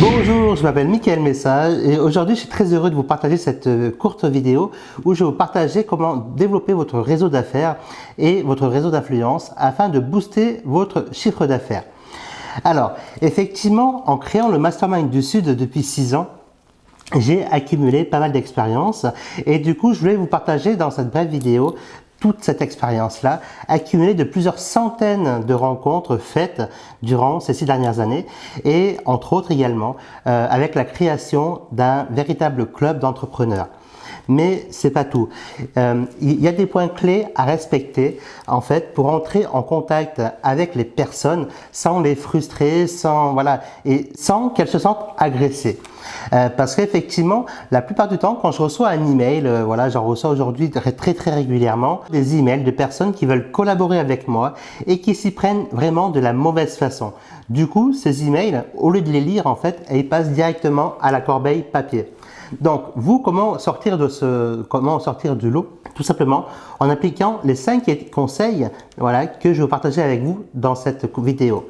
Bonjour, je m'appelle Mickaël Message et aujourd'hui je suis très heureux de vous partager cette courte vidéo où je vais vous partager comment développer votre réseau d'affaires et votre réseau d'influence afin de booster votre chiffre d'affaires. Alors, effectivement, en créant le Mastermind du Sud depuis 6 ans, j'ai accumulé pas mal d'expérience et du coup je voulais vous partager dans cette brève vidéo toute cette expérience-là, accumulée de plusieurs centaines de rencontres faites durant ces 6 dernières années et entre autres également avec la création d'un véritable club d'entrepreneurs. Mais c'est pas tout. Il y a des points clés à respecter en fait pour entrer en contact avec les personnes sans les frustrer, sans qu'elles se sentent agressées. Parce qu'effectivement, la plupart du temps, quand je reçois un email, j'en reçois aujourd'hui très régulièrement, des emails de personnes qui veulent collaborer avec moi et qui s'y prennent vraiment de la mauvaise façon. Du coup, ces emails, au lieu de les lire, en fait, ils passent directement à la corbeille papier. Donc, comment sortir du lot? Tout simplement en appliquant les 5 conseils que je vais partager avec vous dans cette vidéo.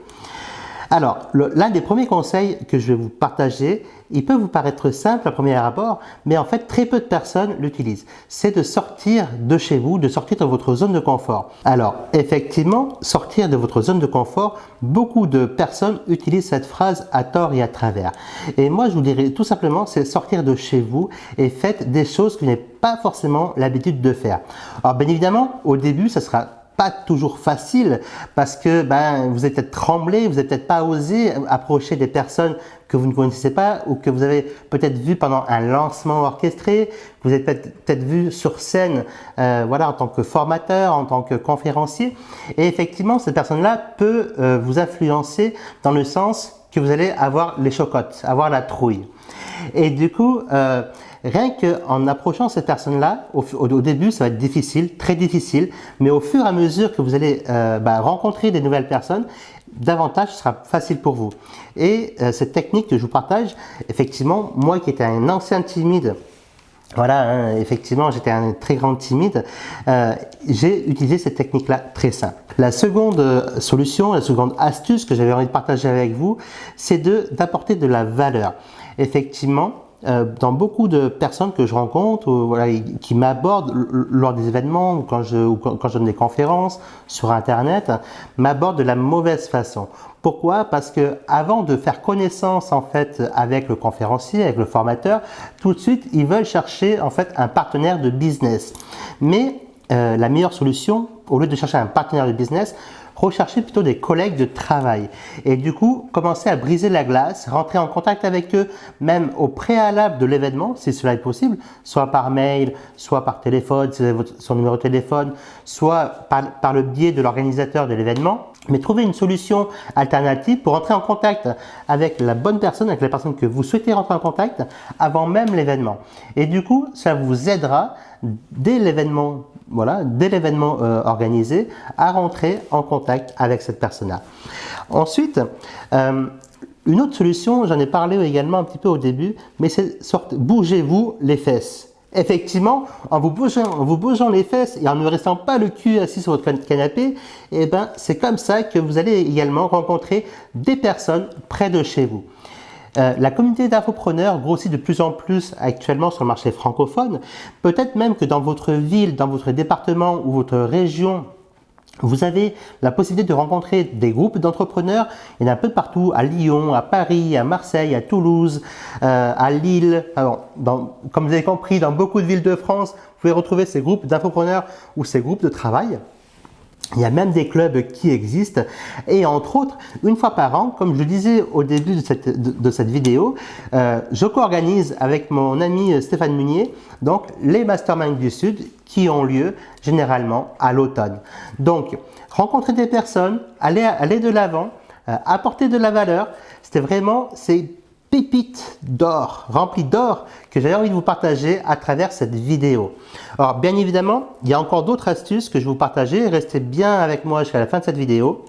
Alors, l'un des premiers conseils que je vais vous partager, il peut vous paraître simple à premier abord, mais en fait, très peu de personnes l'utilisent. C'est de sortir de chez vous, de sortir de votre zone de confort. Alors, effectivement, sortir de votre zone de confort, beaucoup de personnes utilisent cette phrase à tort et à travers. Et moi, je vous dirais tout simplement, c'est sortir de chez vous et faites des choses que vous n'avez pas forcément l'habitude de faire. Alors, bien évidemment, au début, ça sera pas toujours facile parce que vous êtes peut-être tremblé, vous n'avez peut-être pas osé approcher des personnes que vous ne connaissez pas ou que vous avez peut-être vu pendant un lancement orchestré, que vous avez peut-être vu sur scène en tant que formateur, en tant que conférencier. Et effectivement, cette personne-là peut vous influencer dans le sens que vous allez avoir les chocottes, avoir la trouille. Et du coup, rien qu'en approchant cette personne-là, au début, ça va être difficile, très difficile, mais au fur et à mesure que vous allez rencontrer des nouvelles personnes, davantage ce sera facile pour vous. Et cette technique que je vous partage, effectivement, moi qui étais un ancien timide, effectivement, j'étais un très grand timide. J'ai utilisé cette technique-là très simple. La seconde solution, la seconde astuce que j'avais envie de partager avec vous, c'est d'apporter de la valeur. Effectivement, dans beaucoup de personnes que je rencontre, qui m'abordent lors des événements ou quand je donne des conférences sur Internet, m'abordent de la mauvaise façon. Pourquoi? Parce que avant de faire connaissance en fait avec le conférencier, avec le formateur, tout de suite ils veulent chercher en fait un partenaire de business. Mais la meilleure solution, au lieu de chercher un partenaire de business, recherchez plutôt des collègues de travail et du coup commencez à briser la glace, rentrer en contact avec eux même au préalable de l'événement si cela est possible, soit par mail, soit par téléphone si vous avez son numéro de téléphone, soit par le biais de l'organisateur de l'événement, mais trouvez une solution alternative pour entrer en contact avec la bonne personne, avec la personne que vous souhaitez rentrer en contact avant même l'événement. Et du coup, ça vous aidera dès l'événement organisé à rentrer en contact avec cette personne-là. Ensuite, une autre solution, j'en ai parlé également un petit peu au début, mais c'est bougez-vous les fesses. Effectivement, en vous bougeant les fesses et en ne restant pas le cul assis sur votre canapé, c'est comme ça que vous allez également rencontrer des personnes près de chez vous. La communauté d'infopreneurs grossit de plus en plus actuellement sur le marché francophone. Peut-être même que dans votre ville, dans votre département ou votre région, vous avez la possibilité de rencontrer des groupes d'entrepreneurs. Il y en a un peu de partout, à Lyon, à Paris, à Marseille, à Toulouse, à Lille. Alors, comme vous avez compris, dans beaucoup de villes de France, vous pouvez retrouver ces groupes d'infopreneurs ou ces groupes de travail. Il y a même des clubs qui existent et entre autres, une fois par an, comme je le disais au début de cette vidéo, je co-organise avec mon ami Stéphane Munier donc les Masterminds du Sud qui ont lieu généralement à l'automne. Donc, rencontrer des personnes, aller de l'avant, apporter de la valeur, c'était vraiment ces pépites d'or, remplies d'or, que j'avais envie de vous partager à travers cette vidéo. Alors, bien évidemment, il y a encore d'autres astuces que je vais vous partager. Restez bien avec moi jusqu'à la fin de cette vidéo.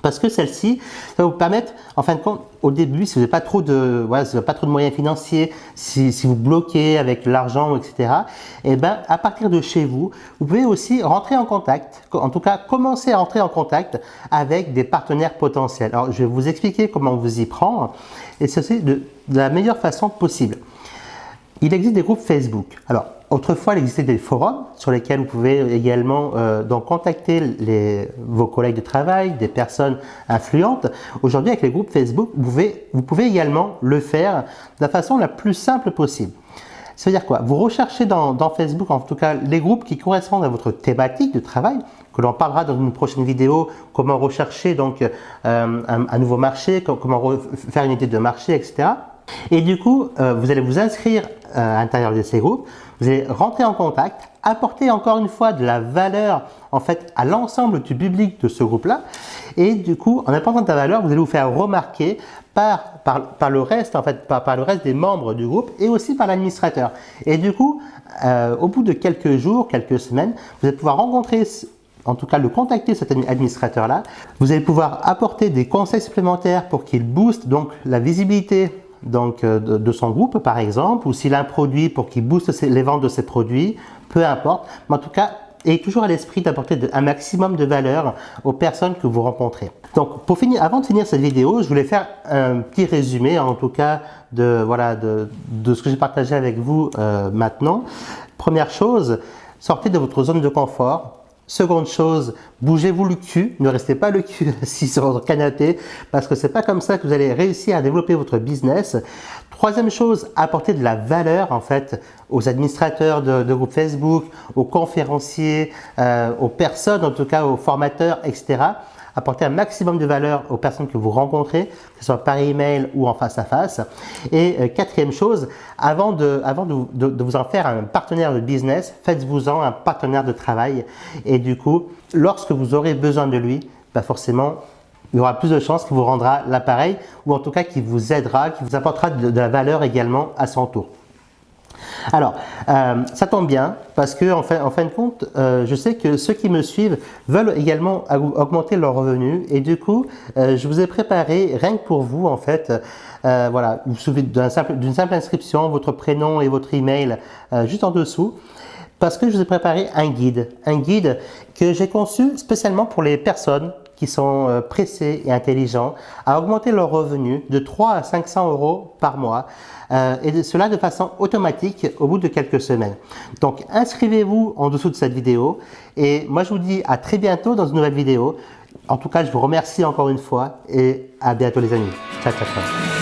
Parce que celle-ci, ça va vous permettre, en fin de compte, au début, si vous n'avez pas trop de, voilà, si vous n'avez pas trop de moyens financiers, si vous bloquez avec l'argent, etc., et ben, à partir de chez vous, vous pouvez aussi rentrer en contact, en tout cas, commencer à rentrer en contact avec des partenaires potentiels. Alors, je vais vous expliquer comment vous y prendre, et ceci de la meilleure façon possible. Il existe des groupes Facebook. Alors, autrefois, il existait des forums sur lesquels vous pouvez également donc contacter vos collègues de travail, des personnes influentes. Aujourd'hui, avec les groupes Facebook, vous pouvez également le faire de la façon la plus simple possible. Ça veut dire quoi? Vous recherchez dans Facebook, en tout cas, les groupes qui correspondent à votre thématique de travail, que l'on parlera dans une prochaine vidéo, comment rechercher donc un nouveau marché, comment faire une idée de marché, etc. Et du coup, vous allez vous inscrire à l'intérieur de ces groupes, vous allez rentrer en contact, apporter encore une fois de la valeur en fait à l'ensemble du public de ce groupe-là, et du coup, en apportant de la valeur, vous allez vous faire remarquer par le reste, en fait, par le reste des membres du groupe et aussi par l'administrateur. Et du coup, au bout de quelques jours, quelques semaines, vous allez pouvoir rencontrer, en tout cas le contacter, cet administrateur-là. Vous allez pouvoir apporter des conseils supplémentaires pour qu'il booste donc la visibilité donc de son groupe par exemple, ou s'il a un produit pour qu'il booste les ventes de ses produits, peu importe, mais en tout cas, ayez toujours à l'esprit d'apporter un maximum de valeur aux personnes que vous rencontrez. Donc pour finir, avant de finir cette vidéo, je voulais faire un petit résumé en tout cas de ce que j'ai partagé avec vous maintenant. Première chose, sortez de votre zone de confort. Seconde chose, bougez-vous le cul, ne restez pas le cul assis sur votre canapé parce que c'est pas comme ça que vous allez réussir à développer votre business. Troisième chose, apportez de la valeur en fait aux administrateurs de groupes Facebook, aux conférenciers, aux personnes, en tout cas aux formateurs, etc. Apporter un maximum de valeur aux personnes que vous rencontrez, que ce soit par email ou en face à face. Et quatrième chose, avant de vous en faire un partenaire de business, faites-vous-en un partenaire de travail. Et du coup, lorsque vous aurez besoin de lui, bah forcément, il y aura plus de chances qu'il vous rendra l'appareil ou en tout cas qu'il vous aidera, qu'il vous apportera de la valeur également à son tour. Alors, ça tombe bien parce que en fin de compte, je sais que ceux qui me suivent veulent également augmenter leurs revenus et du coup, je vous ai préparé rien que pour vous en fait, voilà, vous suivez d'une simple inscription, votre prénom et votre email juste en dessous. Parce que je vous ai préparé un guide que j'ai conçu spécialement pour les personnes qui sont pressés et intelligents à augmenter leurs revenus de 3 à 500 € par mois et cela de façon automatique au bout de quelques semaines. Donc inscrivez-vous en dessous de cette vidéo et moi je vous dis à très bientôt dans une nouvelle vidéo. En tout cas, je vous remercie encore une fois et à bientôt les amis. Ciao, ciao, ciao.